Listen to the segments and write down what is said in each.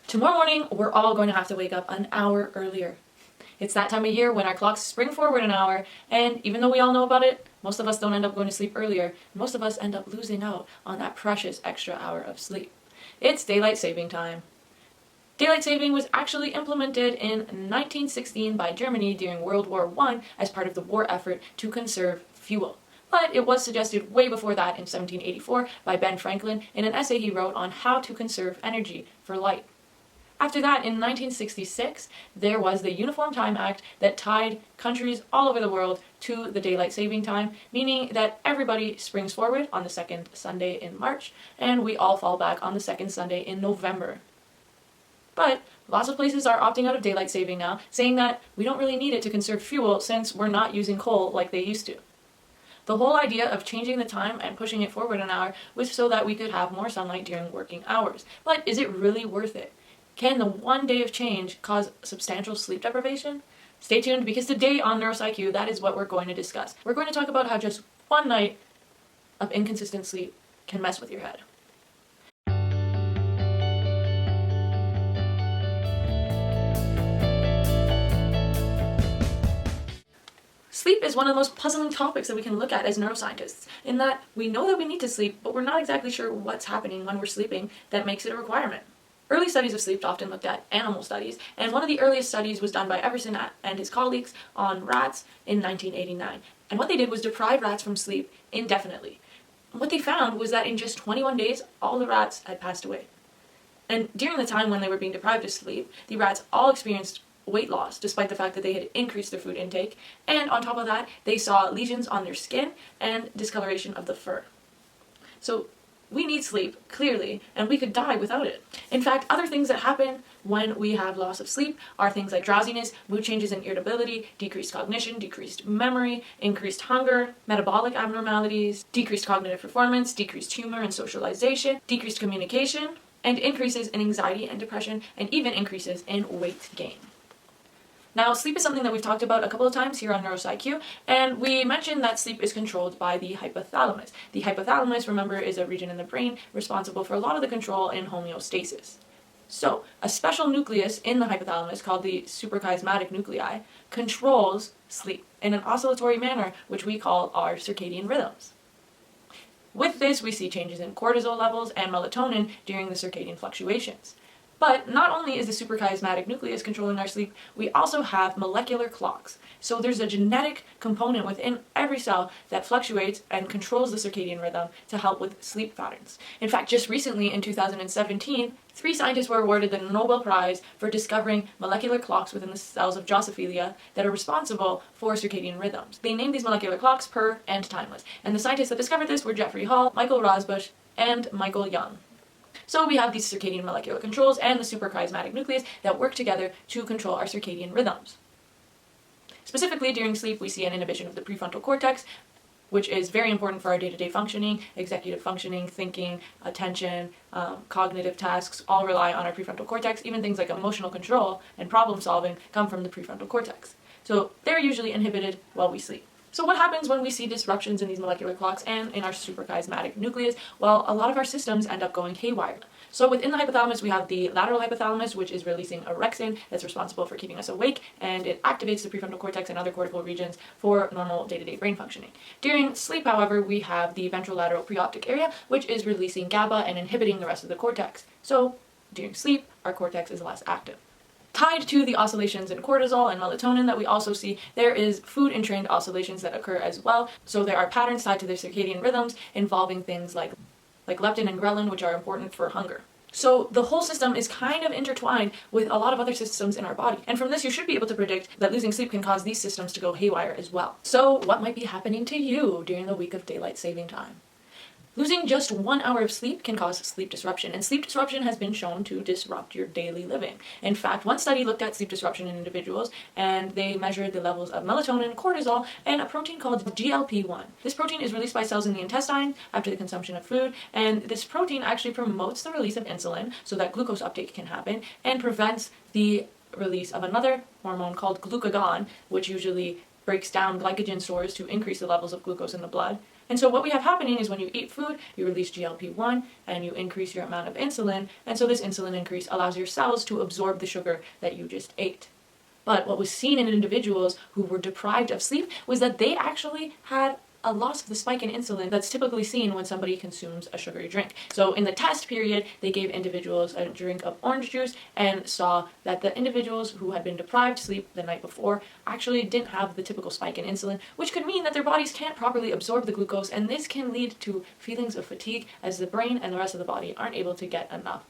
Tomorrow morning, we're all going to have to wake up an hour earlier. It's that time of year when our clocks spring forward an hour, and even though we all know about it, most of us don't end up going to sleep earlier. Most of us end up losing out on that precious extra hour of sleep. It's daylight saving time. Daylight saving was actually implemented in 1916 by Germany during World War I as part of the war effort to conserve fuel. But it was suggested way before that in 1784 by Ben Franklin in an essay he wrote on how to conserve energy for light. After that, in 1966, there was the Uniform Time Act that tied countries all over the world to the daylight saving time, meaning that everybody springs forward on the second Sunday in March, and we all fall back on the second Sunday in November. But lots of places are opting out of daylight saving now, saying that we don't really need it to conserve fuel since we're not using coal like they used to. The whole idea of changing the time and pushing it forward an hour was so that we could have more sunlight during working hours. But is it really worth it? Can the one day of change cause substantial sleep deprivation? Stay tuned because today on NeuroPsyQ, that is what we're going to discuss. We're going to talk about how just one night of inconsistent sleep can mess with your head. Sleep is one of the most puzzling topics that we can look at as neuroscientists, in that we know that we need to sleep, but we're not exactly sure what's happening when we're sleeping that makes it a requirement. Early studies of sleep often looked at animal studies, and one of the earliest studies was done by Everson and his colleagues on rats in 1989. And what they did was deprive rats from sleep indefinitely. What they found was that in just 21 days, all the rats had passed away. And during the time when they were being deprived of sleep, the rats all experienced weight loss, despite the fact that they had increased their food intake, and on top of that, they saw lesions on their skin and discoloration of the fur. So we need sleep, clearly, and we could die without it. In fact, other things that happen when we have loss of sleep are things like drowsiness, mood changes and irritability, decreased cognition, decreased memory, increased hunger, metabolic abnormalities, decreased cognitive performance, decreased humor and socialization, decreased communication, and increases in anxiety and depression, and even increases in weight gain. Now, sleep is something that we've talked about a couple of times here on NeuroPsyQ, and we mentioned that sleep is controlled by the hypothalamus. The hypothalamus, remember, is a region in the brain responsible for a lot of the control in homeostasis. So, a special nucleus in the hypothalamus called the suprachiasmatic nuclei controls sleep in an oscillatory manner, which we call our circadian rhythms. With this, we see changes in cortisol levels and melatonin during the circadian fluctuations. But not only is the suprachiasmatic nucleus controlling our sleep, we also have molecular clocks. So there's a genetic component within every cell that fluctuates and controls the circadian rhythm to help with sleep patterns. In fact, just recently in 2017, 3 scientists were awarded the Nobel Prize for discovering molecular clocks within the cells of Drosophila that are responsible for circadian rhythms. They named these molecular clocks per and timeless. And the scientists that discovered this were Jeffrey Hall, Michael Rosbush, and Michael Young. So we have these circadian molecular controls and the suprachiasmatic nucleus that work together to control our circadian rhythms. Specifically, during sleep, we see an inhibition of the prefrontal cortex, which is very important for our day-to-day functioning, executive functioning, thinking, attention, cognitive tasks, all rely on our prefrontal cortex. Even things like emotional control and problem solving come from the prefrontal cortex. So they're usually inhibited while we sleep. So what happens when we see disruptions in these molecular clocks and in our suprachiasmatic nucleus? Well, a lot of our systems end up going haywire. So within the hypothalamus, we have the lateral hypothalamus, which is releasing orexin that's responsible for keeping us awake, and it activates the prefrontal cortex and other cortical regions for normal day-to-day brain functioning. During sleep, however, we have the ventrolateral preoptic area, which is releasing GABA and inhibiting the rest of the cortex. So during sleep, our cortex is less active. Tied to the oscillations in cortisol and melatonin that we also see, there is food-entrained oscillations that occur as well. So there are patterns tied to their circadian rhythms involving things like leptin and ghrelin, which are important for hunger. So the whole system is kind of intertwined with a lot of other systems in our body. And from this, you should be able to predict that losing sleep can cause these systems to go haywire as well. So what might be happening to you during the week of daylight saving time? Losing just 1 hour of sleep can cause sleep disruption, and sleep disruption has been shown to disrupt your daily living. In fact, one study looked at sleep disruption in individuals, and they measured the levels of melatonin, cortisol, and a protein called GLP-1. This protein is released by cells in the intestine after the consumption of food, and this protein actually promotes the release of insulin so that glucose uptake can happen, and prevents the release of another hormone called glucagon, which usually breaks down glycogen stores to increase the levels of glucose in the blood. And so what we have happening is when you eat food, you release GLP-1 and you increase your amount of insulin. And so this insulin increase allows your cells to absorb the sugar that you just ate. But what was seen in individuals who were deprived of sleep was that they actually had a loss of the spike in insulin that's typically seen when somebody consumes a sugary drink. So in the test period, they gave individuals a drink of orange juice and saw that the individuals who had been deprived sleep the night before actually didn't have the typical spike in insulin, which could mean that their bodies can't properly absorb the glucose, and this can lead to feelings of fatigue as the brain and the rest of the body aren't able to get enough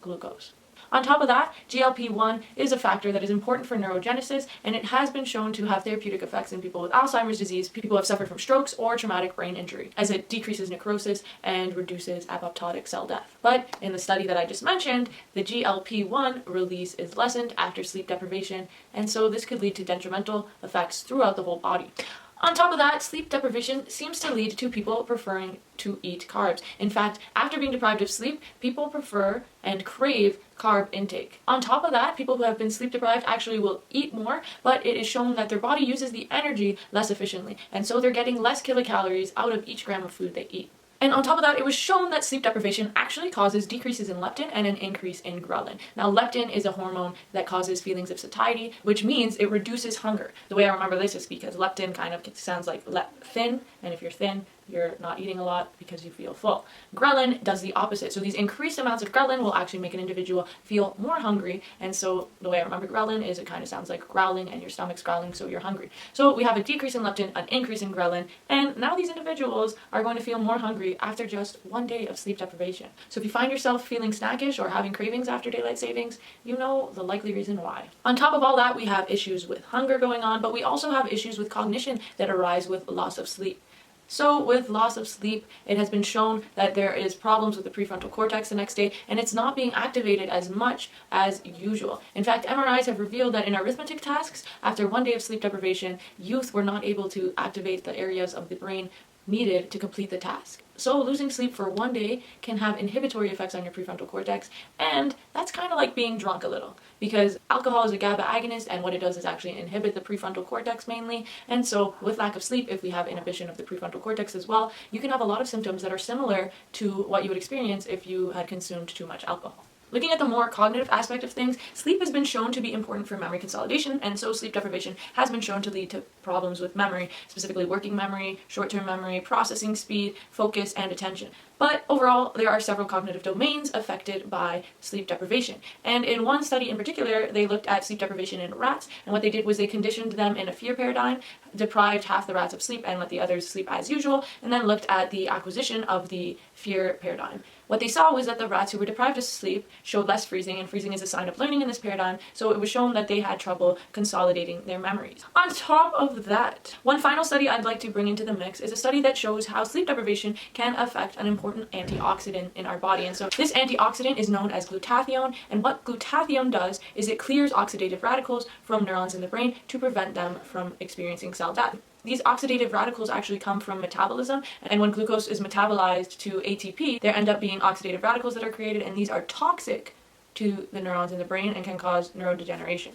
glucose. On top of that, GLP-1 is a factor that is important for neurogenesis, and it has been shown to have therapeutic effects in people with Alzheimer's disease, people who have suffered from strokes or traumatic brain injury, as it decreases necrosis and reduces apoptotic cell death. But in the study that I just mentioned, the GLP-1 release is lessened after sleep deprivation, and so this could lead to detrimental effects throughout the whole body. On top of that, sleep deprivation seems to lead to people preferring to eat carbs. In fact, after being deprived of sleep, people prefer and crave carb intake. On top of that, people who have been sleep deprived actually will eat more, but it is shown that their body uses the energy less efficiently, and so they're getting less kilocalories out of each gram of food they eat. And on top of that, it was shown that sleep deprivation actually causes decreases in leptin and an increase in ghrelin. Now, leptin is a hormone that causes feelings of satiety, which means it reduces hunger. The way I remember this is because leptin kind of sounds like thin, and if you're thin, you're not eating a lot because you feel full. Ghrelin does the opposite. So these increased amounts of ghrelin will actually make an individual feel more hungry. And so the way I remember ghrelin is it kind of sounds like growling and your stomach's growling, so you're hungry. So we have a decrease in leptin, an increase in ghrelin, and now these individuals are going to feel more hungry after just one day of sleep deprivation. So if you find yourself feeling snackish or having cravings after daylight savings, you know the likely reason why. On top of all that, we have issues with hunger going on, but we also have issues with cognition that arise with loss of sleep. So with loss of sleep, it has been shown that there is problems with the prefrontal cortex the next day, and it's not being activated as much as usual. In fact, MRIs have revealed that in arithmetic tasks, after one day of sleep deprivation, youth were not able to activate the areas of the brain needed to complete the task. So losing sleep for one day can have inhibitory effects on your prefrontal cortex, and that's kind of like being drunk a little, because alcohol is a GABA agonist, and what it does is actually inhibit the prefrontal cortex mainly, and so with lack of sleep, if we have inhibition of the prefrontal cortex as well, you can have a lot of symptoms that are similar to what you would experience if you had consumed too much alcohol. Looking at the more cognitive aspect of things, sleep has been shown to be important for memory consolidation, and so sleep deprivation has been shown to lead to problems with memory, specifically working memory, short-term memory, processing speed, focus, and attention. But overall, there are several cognitive domains affected by sleep deprivation. And in one study in particular, they looked at sleep deprivation in rats, and what they did was they conditioned them in a fear paradigm, deprived half the rats of sleep and let the others sleep as usual, and then looked at the acquisition of the fear paradigm. What they saw was that the rats who were deprived of sleep showed less freezing, and freezing is a sign of learning in this paradigm, so it was shown that they had trouble consolidating their memories. On top of that, one final study I'd like to bring into the mix is a study that shows how sleep deprivation can affect an important antioxidant in our body. And so this antioxidant is known as glutathione, and what glutathione does is it clears oxidative radicals from neurons in the brain to prevent them from experiencing cell death. These oxidative radicals actually come from metabolism, and when glucose is metabolized to ATP, there end up being oxidative radicals that are created, and these are toxic to the neurons in the brain and can cause neurodegeneration.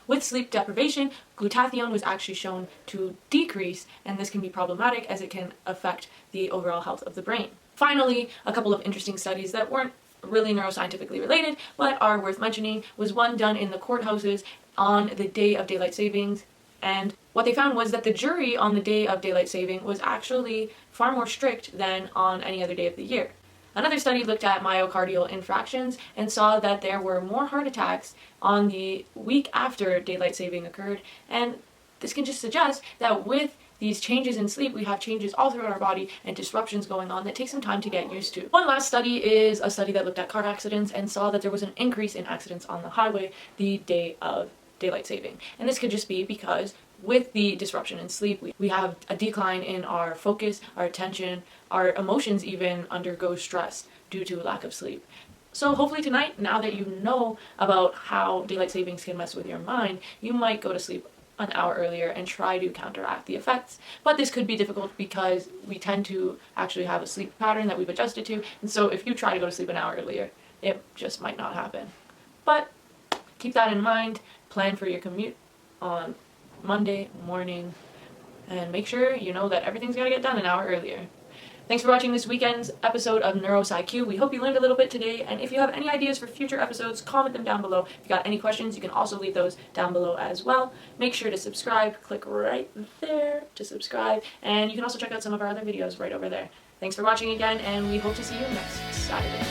With sleep deprivation, glutathione was actually shown to decrease, and this can be problematic as it can affect the overall health of the brain. Finally, a couple of interesting studies that weren't really neuroscientifically related, but are worth mentioning, was one done in the courthouses on the day of daylight savings, and what they found was that the jury on the day of daylight saving was actually far more strict than on any other day of the year. Another study looked at myocardial infractions and saw that there were more heart attacks on the week after daylight saving occurred, and this can just suggest that with these changes in sleep, we have changes all throughout our body and disruptions going on that take some time to get used to. One last study is a study that looked at car accidents and saw that there was an increase in accidents on the highway the day of daylight saving. And this could just be because with the disruption in sleep, we have a decline in our focus, our attention, our emotions even undergo stress due to lack of sleep. So hopefully tonight, now that you know about how daylight savings can mess with your mind, you might go to sleep an hour earlier and try to counteract the effects. But this could be difficult because we tend to actually have a sleep pattern that we've adjusted to, and so if you try to go to sleep an hour earlier, it just might not happen. But keep that in mind, plan for your commute on Monday morning, and make sure you know that everything's got to get done an hour earlier. Thanks for watching this weekend's episode of NeuroSciQ. We hope you learned a little bit today, and if you have any ideas for future episodes, comment them down below. If you got any questions, you can also leave those down below as well. Make sure to subscribe. Click right there to subscribe, and you can also check out some of our other videos right over there. Thanks for watching again, and we hope to see you next Saturday.